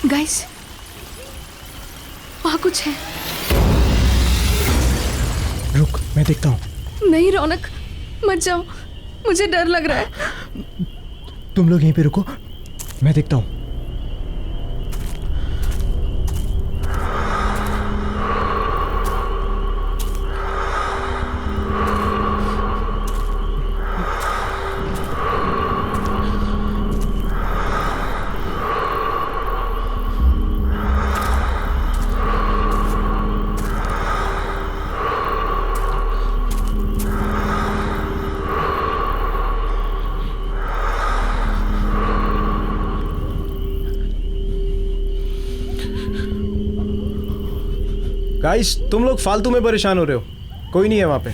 Guys, वहाँ कुछ है। रुक, मैं देखता हूँ। नहीं रौनक, मत जाओ, मुझे डर लग रहा है। तुम लोग यहीं पे रुको, मैं देखता हूँ। गाइस, तुम लोग फालतू में परेशान हो रहे हो, कोई नहीं है वहां पे।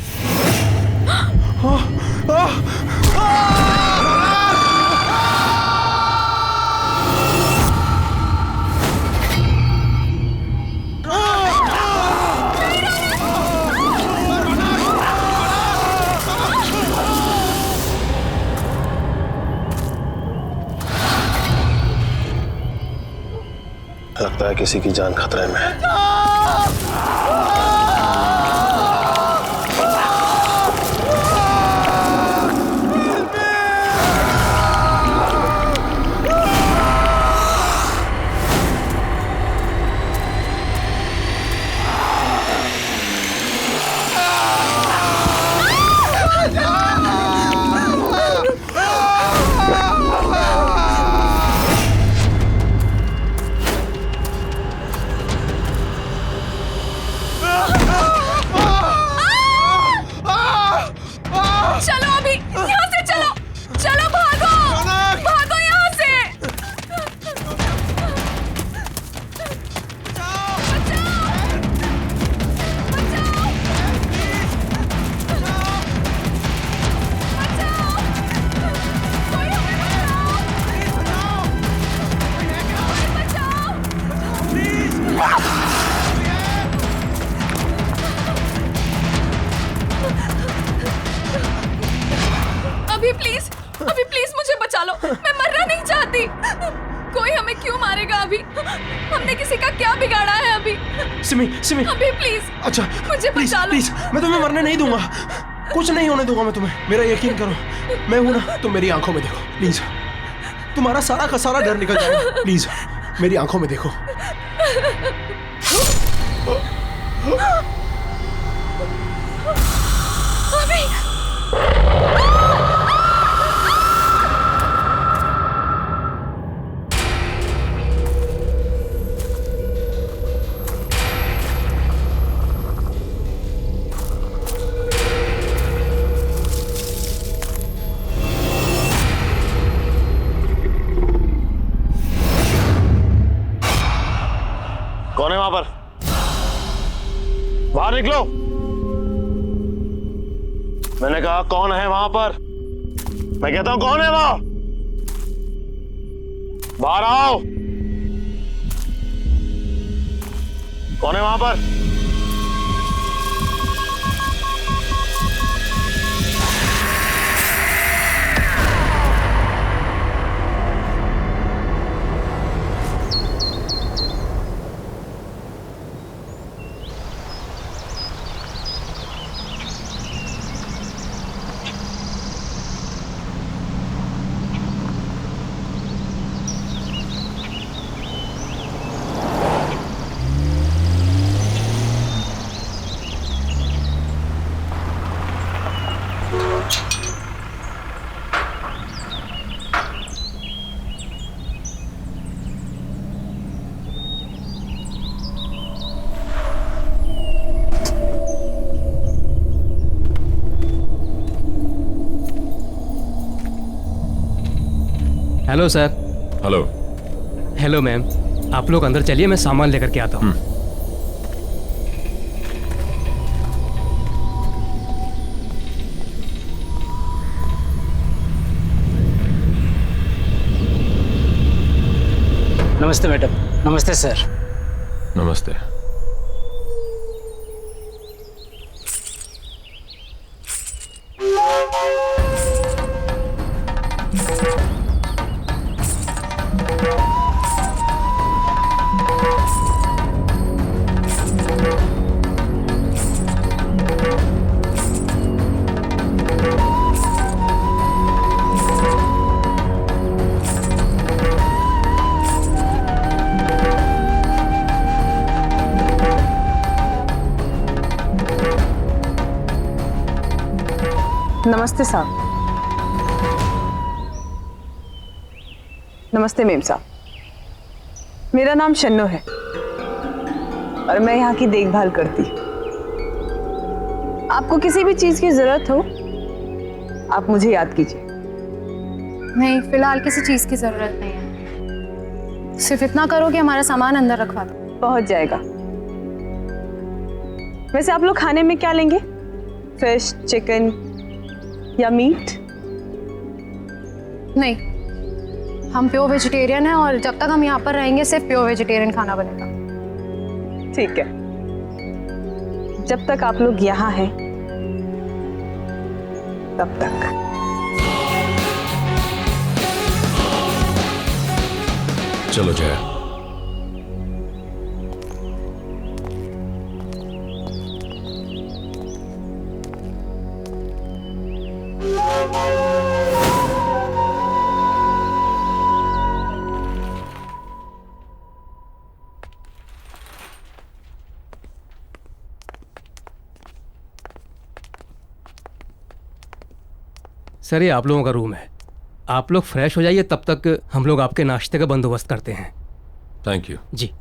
लगता है किसी की जान खतरे में है। अभी प्लीज मुझे बचा लो, मैं मरना नहीं चाहती। कोई हमें क्यों मारेगा अभी? हमने किसी का क्या बिगाड़ा है अभी? सिमी, सिमी, अभी प्लीज, अच्छा मुझे बचा लो। प्लीज, मैं तुम्हें मरने नहीं दूंगा, कुछ नहीं होने दूंगा मैं तुम्हें, मेरा यकीन करो। मैं हूं ना, तुम मेरी आंखों में देखो प्लीज, तुम्हारा सारा का सारा डर निकल जाएगा। प्लीज मेरी आंखों में देखो। अभी कौन है वहां पर? बाहर निकलो। मैंने कहा कौन है वहां पर? मैं कहता हूं कौन है वहां? बाहर आओ। कौन है वहां पर? Hello sir. Hello. Hello ma'am, आप लोग अंदर चलिए, मैं सामान लेकर के आता हूँ। नमस्ते मैडम। नमस्ते सर। नमस्ते। नमस्ते साहब। नमस्ते मेम साहब, मेरा नाम शन्नो है और मैं यहाँ की देखभाल करती। आपको किसी भी चीज की जरूरत हो आप मुझे याद कीजिए। नहीं, फिलहाल किसी चीज की जरूरत नहीं है। सिर्फ इतना करो कि हमारा सामान अंदर रखवा दो। पहुंच जाएगा। वैसे आप लोग खाने में क्या लेंगे? फिश, चिकन या मीट? नहीं, हम प्योर वेजिटेरियन हैं और जब तक हम यहाँ पर रहेंगे सिर्फ प्योर वेजिटेरियन खाना बनेगा। ठीक है, जब तक आप लोग यहाँ हैं तब तक। चलो जया। सर ये आप लोगों का रूम है, आप लोग फ्रेश हो जाइए, तब तक हम लोग आपके नाश्ते का बंदोबस्त करते हैं। Thank you. जी।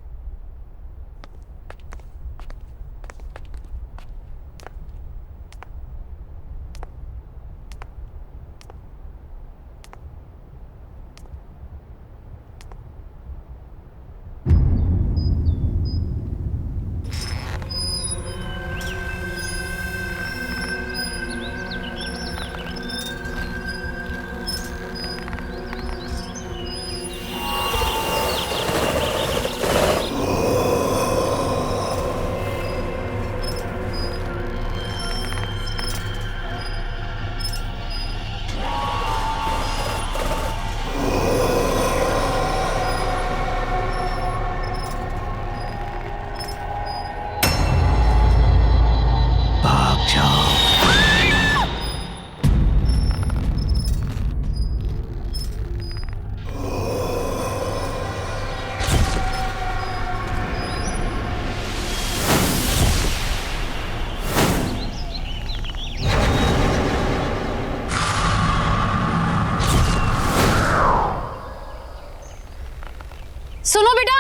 सुनो बेटा,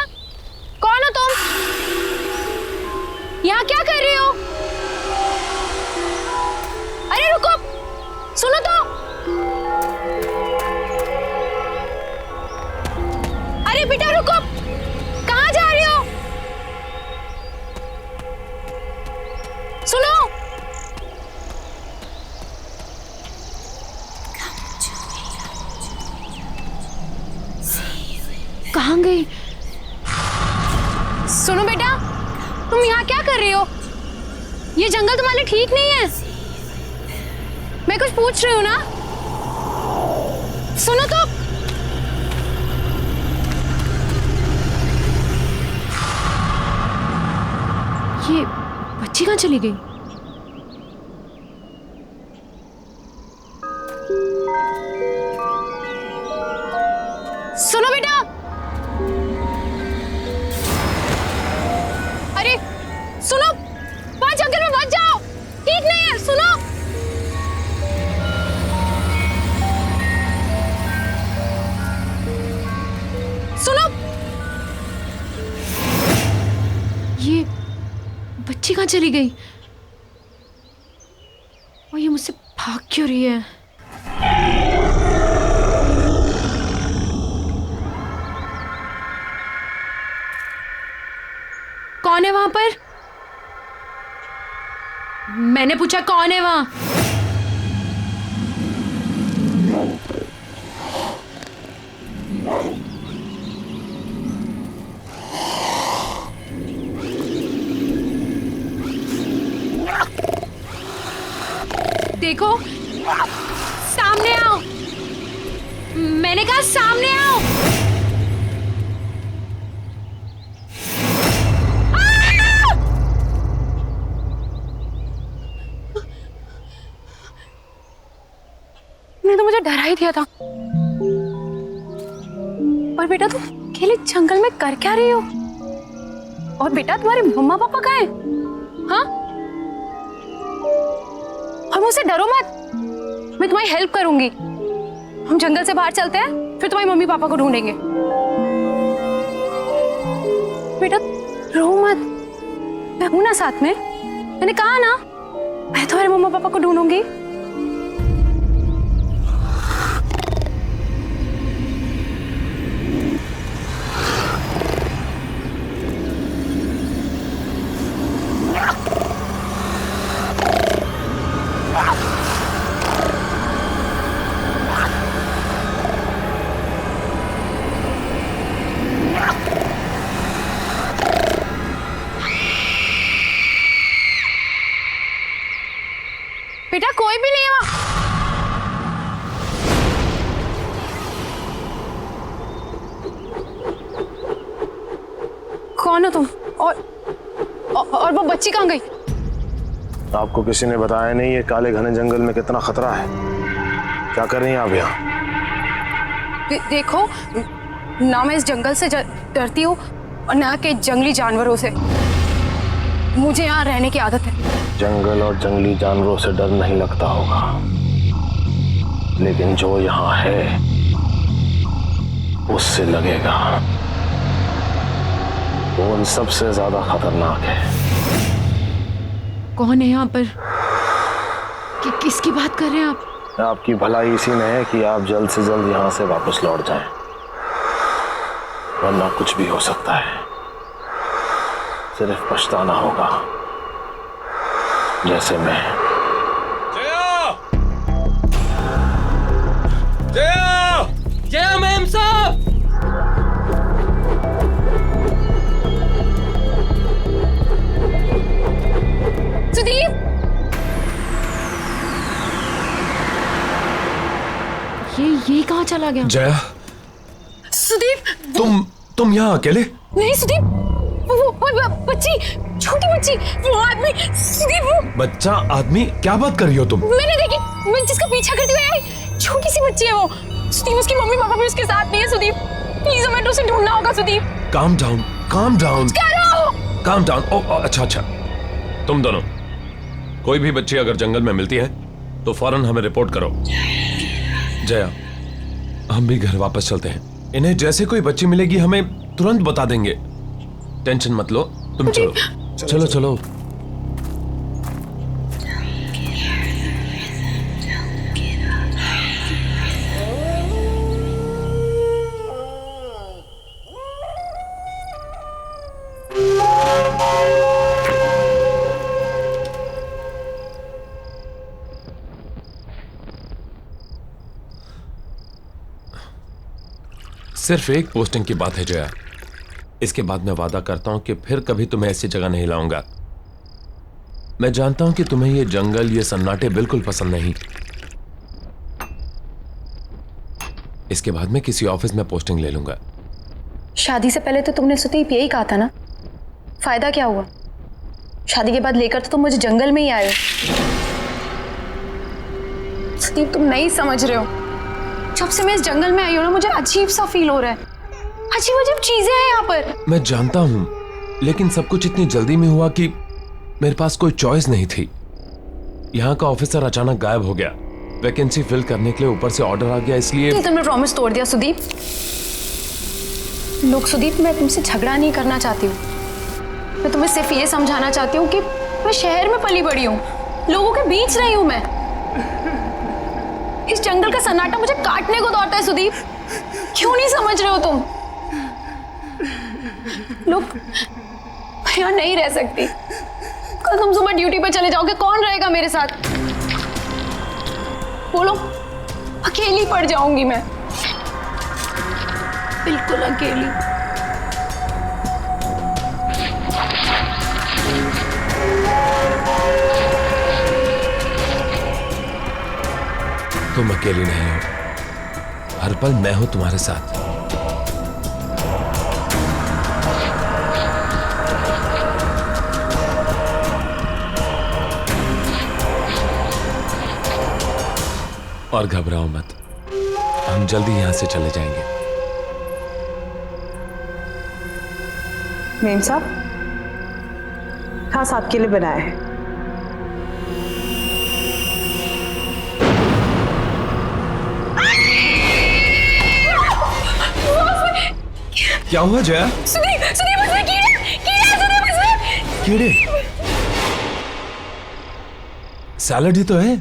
कौन हो तुम? यहाँ क्या कर रही हो? अरे रुको, सुनो तो। अरे बेटा रुको, कहाँ जा रही हो? सुनो। कहाँ गई? सुनो बेटा, तुम यहाँ क्या कर रही हो? ये जंगल तुम्हारे लिए ठीक नहीं है। मैं कुछ पूछ रही हूँ ना, सुनो तो। ये बच्ची कहाँ चली गई? सुनो बेटा। अरे सुनो, वहां जंगल में मत जाओ, ठीक नहीं है। सुनो। सुनो। ये बच्ची कहाँ चली गई? और ये मुझसे भाग क्यों रही है? कौन है वहां पर? मैंने पूछा कौन है वहां? देखो, सामने आओ। मैंने कहा सामने आओ। तो मुझे डरा ही दिया था। पर बेटा तुम अकेले जंगल में कर क्या रही हो? और बेटा तुम्हारे मम्मा पापा कहाँ हैं? हाँ? और मुझसे डरो मत, मैं तुम्हारी हेल्प करूंगी। हम जंगल से बाहर चलते हैं, फिर तुम्हारी मम्मी पापा को ढूंढेंगे। बेटा रो मत, मैं हूं ना साथ में। मैंने कहा ना, मैं तुम्हारे मम्मा पापा को ढूंढूंगी। बेटा कोई भी नहीं है वहां। कौन हो तुम? और वो बच्ची कहाँ गई? आपको किसी ने बताया नहीं ये काले घने जंगल में कितना खतरा है? क्या कर रही हैं आप यहाँ? देखो ना, मैं इस जंगल से डरती हूँ और ना के जंगली जानवरों से। मुझे यहाँ रहने की आदत है। जंगल और जंगली जानवरों से डर नहीं लगता होगा, लेकिन जो यहाँ है उससे लगेगा। वो उन सबसे ज्यादा खतरनाक है। कौन है यहाँ पर? किसकी बात कर रहे हैं आप? आपकी भलाई इसी में है कि आप जल्द से जल्द यहाँ से वापस लौट जाएं, वरना कुछ भी हो सकता है। सिर्फ पछताना होगा, जैसे मैं। जया मैम साहब! सुदीप! ये कहाँ चला गया? जया, सुदीप! तुम यहाँ अकेले? नहीं सुदीप, वो बच्ची, छोटी बच्ची, वो आदमी, सुदीप वो। बच्चा आदमी? क्या बात कर रही हो तुम? मैंने देखी, मैं जिसका पीछा करती हुई आई, छोटी सी बच्ची है वो। सुदीप उसकी मम्मी पापा भी उसके साथ नहीं है। सुदीप प्लीज हमें उसे ढूंढना होगा। Sudeep calm down, calm down, क्या रहो? Calm down. ओ अच्छा अच्छा, तुम दोनों कोई भी बच्ची अगर जंगल में मिलती है तो फौरन हमें रिपोर्ट करो। जया, हम भी घर वापस चलते हैं। इन्हें जैसे कोई बच्ची मिलेगी हमें तुरंत बता देंगे। टेंशन मत लो, तुम चलो चलो चलो। सिर्फ एक पोस्टिंग की बात है जया, इसके बाद मैं वादा करता हूं कि फिर कभी तुम्हें ऐसी जगह नहीं लाऊंगा। मैं जानता हूं कि तुम्हें ये जंगल, ये सन्नाटे बिल्कुल पसंद नहीं। इसके बाद मैं किसी ऑफिस में पोस्टिंग ले लूंगा। शादी से पहले तो तुमने सुदीप यही कहा था ना, फायदा क्या हुआ? शादी के बाद लेकर तो तुम मुझे जंगल में ही आए हो। सुदीप तुम नहीं समझ रहे हो, जब से मैं इस जंगल में आई हूं ना, मुझे अजीब सा फील हो रहा है। अजीब अजीब चीजें हैं यहाँ पर। मैं जानता हूं, लेकिन सब कुछ इतनी जल्दी में हुआ कि मेरे पास कोई चॉइस नहीं थी। यहाँ का ऑफिसर अचानक गायब हो गया। वैकेंसी फिल करने के लिए ऊपर से ऑर्डर आ गया, इसलिए तुमने प्रॉमिस तोड़ दिया सुदीप। लोग सुदीप, मैं तुमसे झगड़ा नहीं करना चाहती हूँ। मैं तुम्हें सिर्फ ये समझाना चाहती हूँ कि मैं शहर में पली बड़ी हूँ, लोगों के बीच रही हूँ मैं। इस जंगल का सन्नाटा मुझे काटने को दौड़ता है सुदीप। क्यों नहीं समझ रहे हो तुम? लोग, मैं यहाँ नहीं रह सकती। कल तुम सुबह ड्यूटी पे चले जाओगे, कौन रहेगा मेरे साथ? बोलो, अकेली पड़ जाऊंगी मैं, बिल्कुल अकेली। तुम अकेली नहीं हो, हर पल मैं हूं तुम्हारे साथ। और घबराओ मत, हम जल्दी यहां से चले जाएंगे। मेम साहब, खास आपके लिए बनाया है। क्या हुआ जया? सुदीप सुदीप मुझे कीड़ा सुदीप मुझे कीड़े? सैलड ही तो है।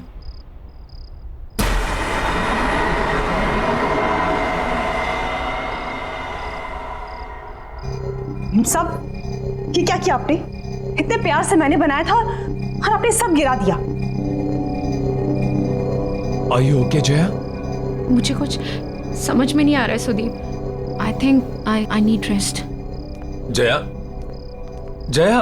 सब ये क्या किया आपने? इतने प्यार से मैंने बनाया था और आपने सब गिरा दिया। Are you okay, Jaya? मुझे कुछ समझ में नहीं आ रहा है Sudeep. I think I need rest. Jaya, Jaya,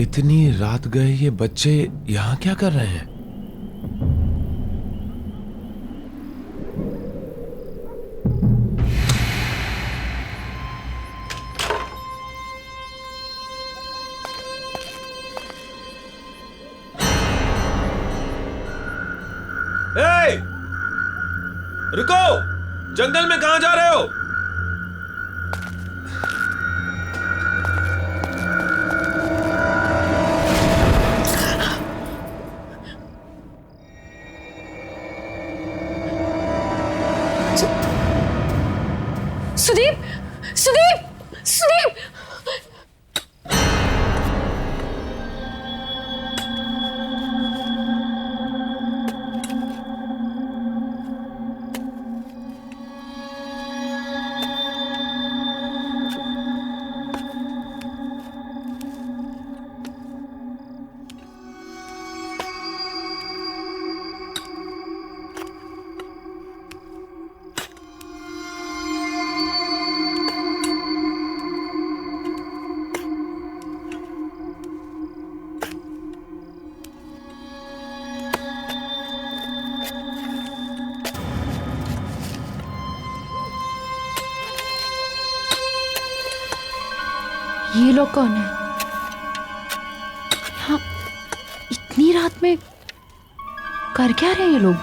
इतनी रात गए ये बच्चे यहां क्या कर रहे हैं? रुको! जंगल में कहां जा रहे हो? सुदीप सुदीप सुदीप ये लोग कौन है? हाँ, इतनी रात में कर क्या रहे हैं ये लोग?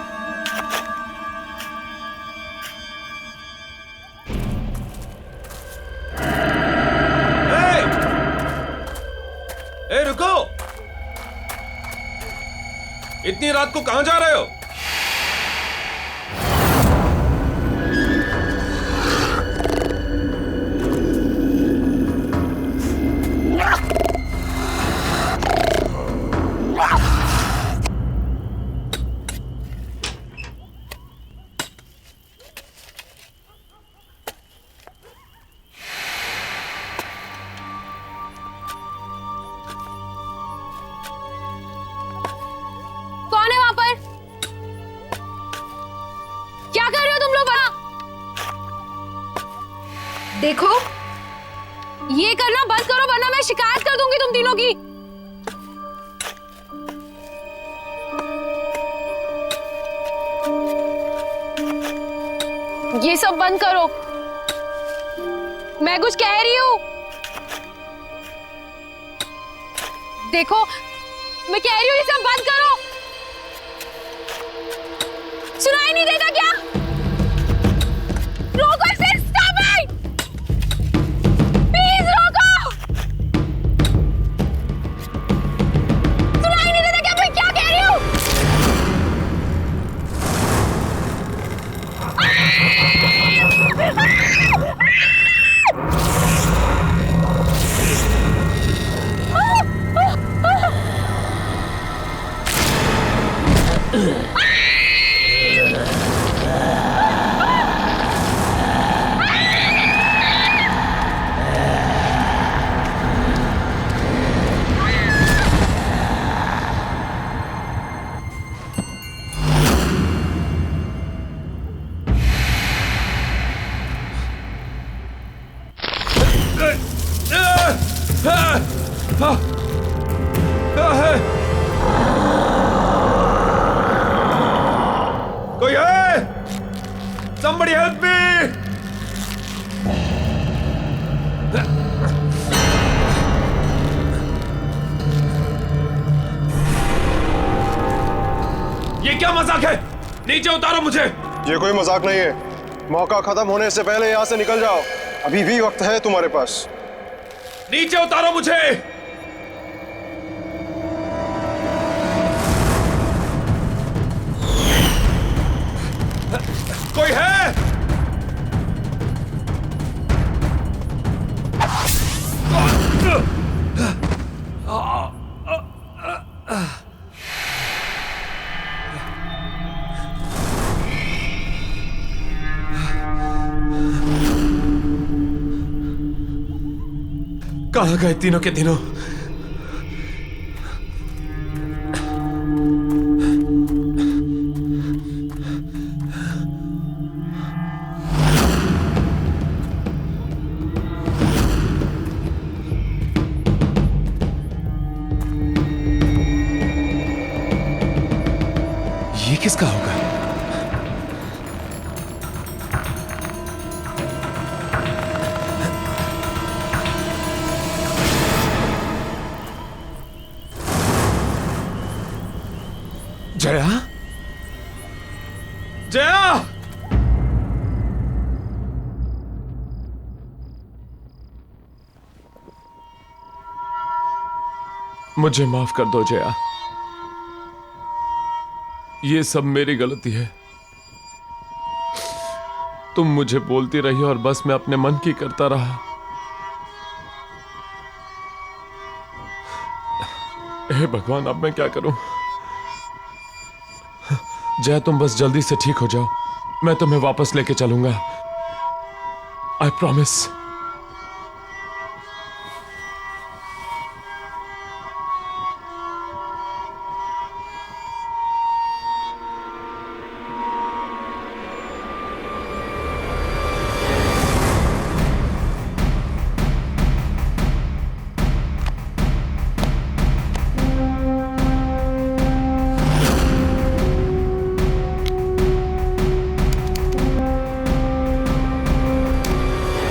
इतनी रात को कहां जा रहे हो? कौन है वहां पर? क्या कर रहे हो तुम लोग वहां? देखो, ये करना बंद करो वरना मैं शिकायत कर दूंगी तुम तीनों की। ये सब बंद करो, मैं कुछ कह रही हूं। देखो, मैं कह रही हूं ये सब बंद करो। सुनाई नहीं देता क्या? रोको इसे, स्टॉप इट! प्लीज रोको! सुनाई नहीं देता क्या? मैं क्या कह रही हूं? कोई है? Somebody help me! ये क्या मजाक है? नीचे उतारो मुझे। ये कोई मजाक नहीं है। मौका खत्म होने से पहले यहाँ से निकल जाओ। अभी भी वक्त है तुम्हारे पास। नीचे उतारो मुझे। कोई है? कहां गए तीनों के तीनों? ये किसका होगा? जया? जया! मुझे माफ कर दो जया। ये सब मेरी गलती है। तुम मुझे बोलती रही और बस मैं अपने मन की करता रहा। हे भगवान, अब मैं क्या करूं? जया, तुम बस जल्दी से ठीक हो जाओ। मैं तुम्हें वापस लेके चलूंगा। I promise.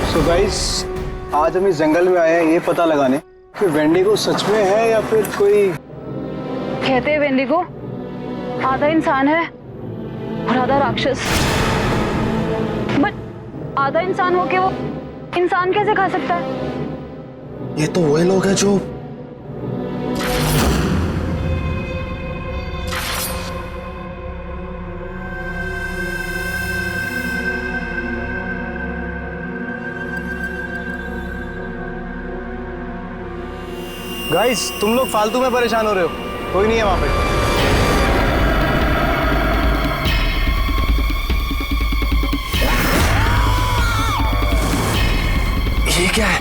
तो गाइस, आज हम इस जंगल में आए हैं ये पता लगाने कि वेंडिगो सच में है या फिर कोई। कहते हैं वेंडिगो आधा इंसान है और आधा राक्षस। बट आधा इंसान होके वो इंसान कैसे खा सकता है? ये तो वही लोग हैं जो गाइस तुम लोग फालतू में परेशान हो रहे हो, कोई नहीं है वहां पे। ये क्या है?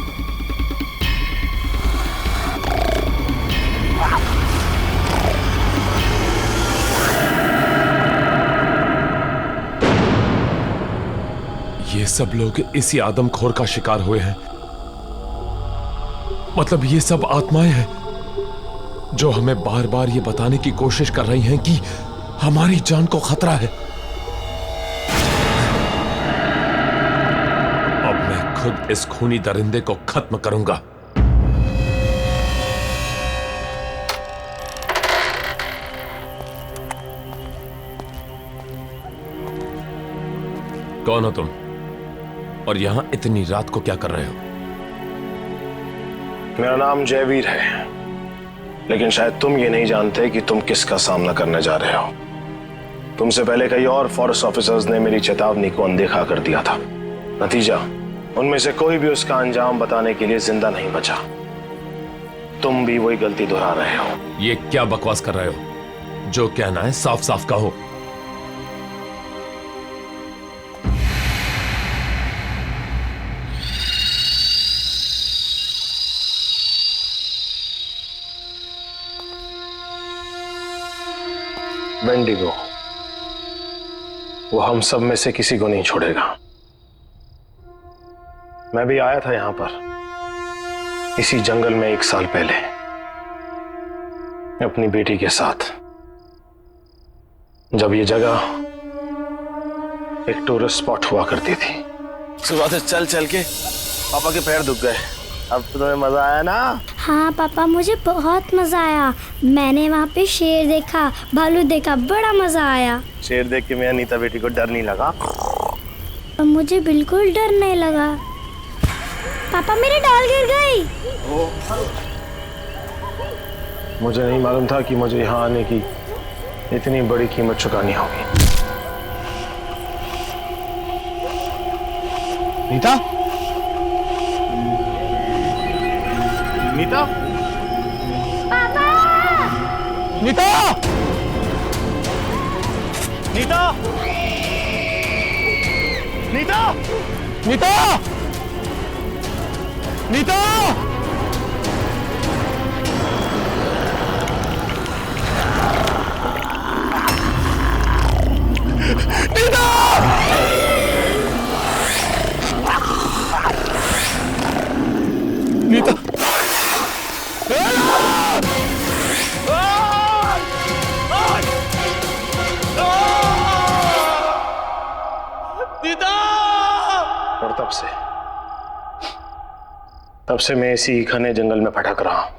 ये सब लोग इसी आदमखोर का शिकार हुए हैं। मतलब ये सब आत्माएं हैं जो हमें बार बार ये बताने की कोशिश कर रही हैं कि हमारी जान को खतरा है। अब मैं खुद इस खूनी दरिंदे को खत्म करूंगा। कौन हो तुम और यहां इतनी रात को क्या कर रहे हो? मेरा नाम जयवीर है, लेकिन शायद तुम ये नहीं जानते कि तुम किसका सामना करने जा रहे हो। तुमसे पहले कई और फॉरेस्ट ऑफिसर्स ने मेरी चेतावनी को अनदेखा कर दिया था। नतीजा, उनमें से कोई भी उसका अंजाम बताने के लिए जिंदा नहीं बचा। तुम भी वही गलती दोहरा रहे हो। ये क्या बकवास कर रहे हो? जो कहना है साफ साफ कहो। वेंडिगो, वो हम सब में से किसी को नहीं छोड़ेगा। मैं भी आया था यहां पर इसी जंगल में 1 साल पहले अपनी बेटी के साथ, जब ये जगह एक टूरिस्ट स्पॉट हुआ करती थी। सुबह से चल चल के पापा के पैर दुख गए। अब तो तुम्हें मजा आया ना? हाँ पापा, मुझे बहुत मजा आया। मैंने वहाँ पे शेर देखा, भालू देखा, बड़ा मजा आया। शेर देख के मेरा नीता बेटी को डर नहीं लगा? मुझे बिल्कुल डर नहीं लगा। पापा मेरी डाल गिर गई। मुझे नहीं मालूम था कि मुझे यहाँ आने की इतनी बड़ी कीमत चुकानी होगी। नीता? नीता? पापा! नीता! नीता! नीता! नीता! नीता! नीता! और तब से मैं इसी घने जंगल में भटक रहा हूं,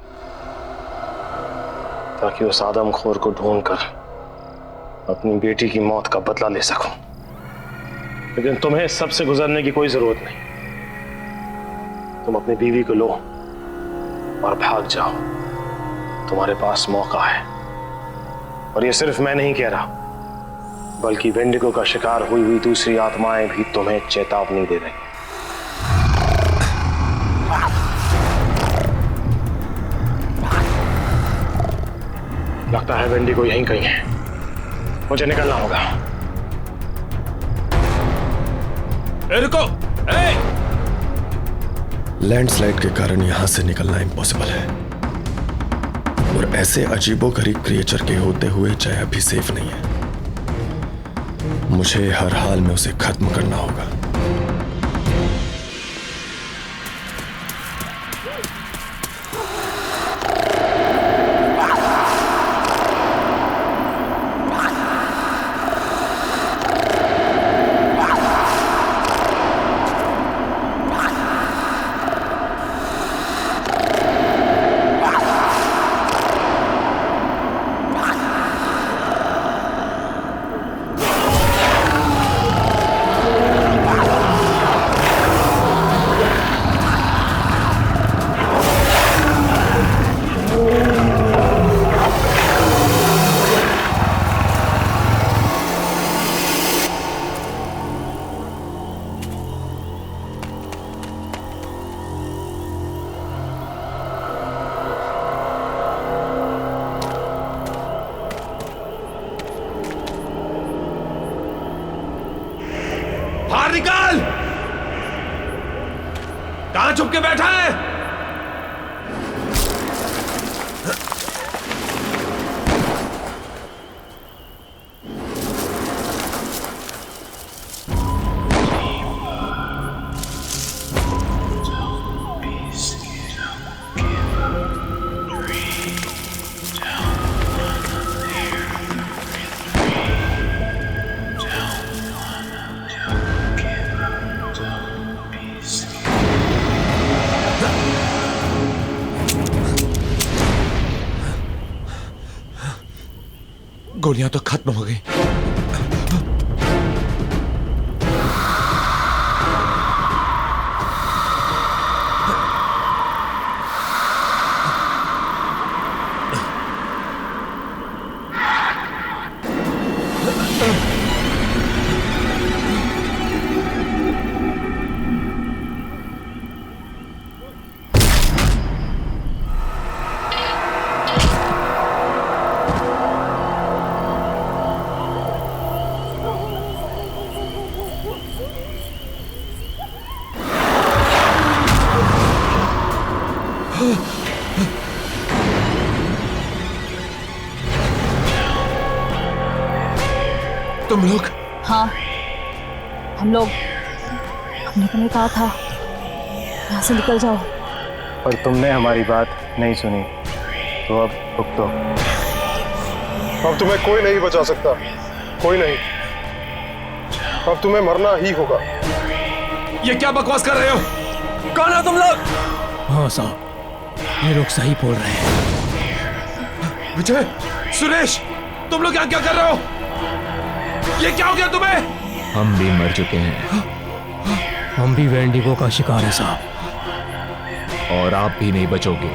ताकि उस आदमखोर को ढूंढकर अपनी बेटी की मौत का बदला ले सकूं। लेकिन तुम्हें सबसे गुजरने की कोई जरूरत नहीं। तुम अपनी बीवी को लो और भाग जाओ। तुम्हारे पास मौका है। और ये सिर्फ मैं नहीं कह रहा, बल्कि वेंडिगो का शिकार हुई हुई दूसरी आत्माएं भी तुम्हें चेतावनी दे रही हैं। लगता है वेंडिगो यहीं कहीं है। मुझे निकलना होगा। रुको! लैंडस्लाइड के कारण यहां से निकलना इम्पॉसिबल है, और ऐसे अजीबोगरीब क्रिएचर के होते हुए जया भी सेफ नहीं है। मुझे हर हाल में उसे खत्म करना होगा। कहां छुप के बैठा है? गोलियां तो खत्म हो गई। तुम लोग? हाँ, हम लोगों ने कहा था यहाँ से निकल जाओ, पर तुमने हमारी बात नहीं सुनी, तो अब भुगतो। अब तुम्हें कोई नहीं बचा सकता, कोई नहीं। अब तुम्हें मरना ही होगा। ये क्या बकवास कर रहे हो? कौन हो तुम लोग? हाँ साहब, ये लोग सही बोल रहे हैं। विजय, सुरेश, तुम लोग यहाँ क्या कर रहे हो? ये क्या हो गया तुम्हें? हम भी मर चुके हैं। हम भी वेंडिगो का शिकार है साहब। और आप भी नहीं बचोगे।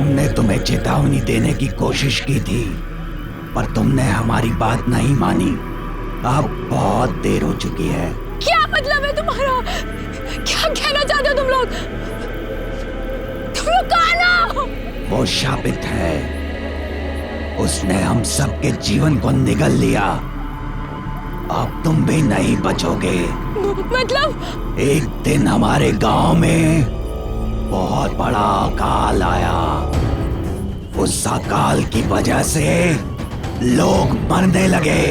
हमने तुम्हें चेतावनी देने की कोशिश की थी, पर तुमने हमारी बात नहीं मानी। अब बहुत देर हो चुकी है। क्या मतलब है तुम्हारा? क्या कहना चाहते हो तुम लोग? तुम लोग कौन हो? वो शापित है, उसने हम सबके जीवन को निगल लिया। अब तुम भी नहीं बचोगे। मतलब? एक दिन हमारे गांव में बहुत बड़ा अकाल आया। उस अकाल की वजह से लोग मरने लगे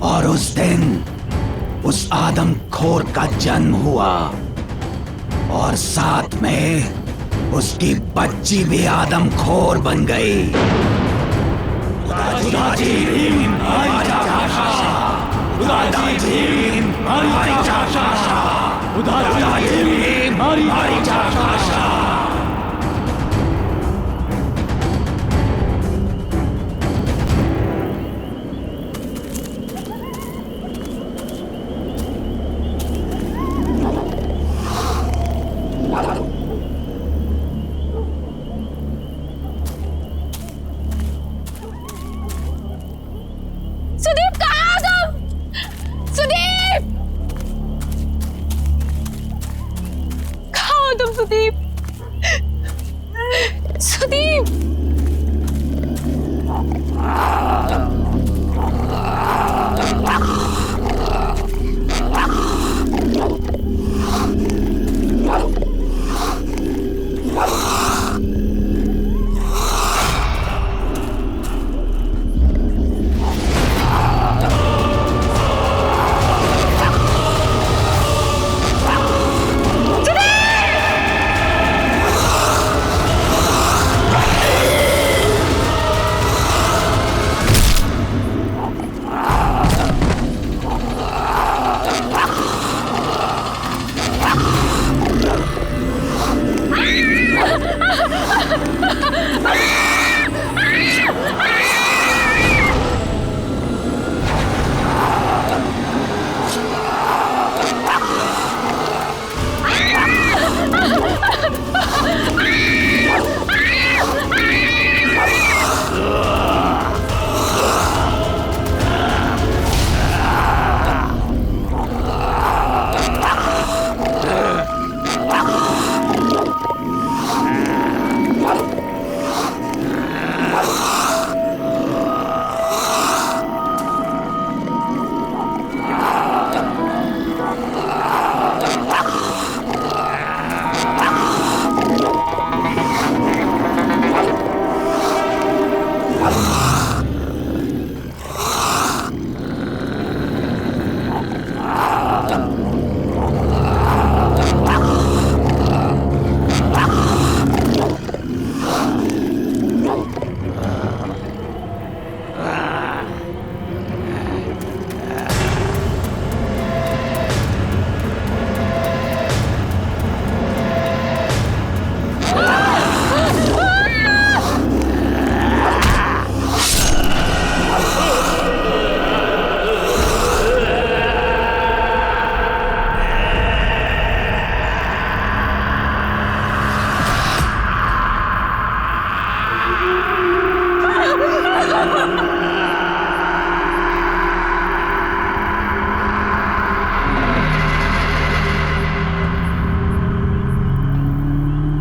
और उस दिन उस आदमखोर का जन्म हुआ और साथ में उसकी बच्ची भी आदमखोर बन गई। सुदीप कहाँ हो तुम? सुदीप! कहाँ हो तुम सुदीप? सुदीप!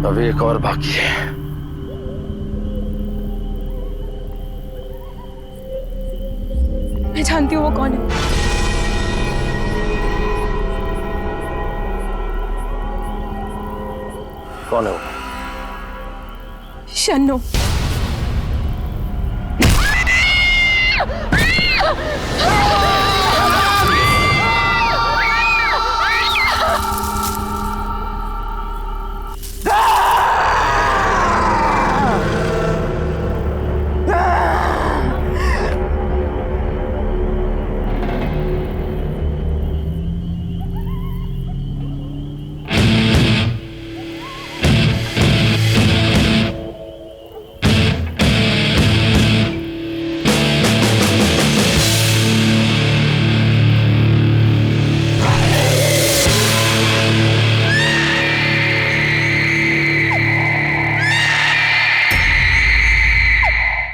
अभी एक और बाकी है। मैं जानती हूँ वो कौन है। कौन है वो? शन्नो।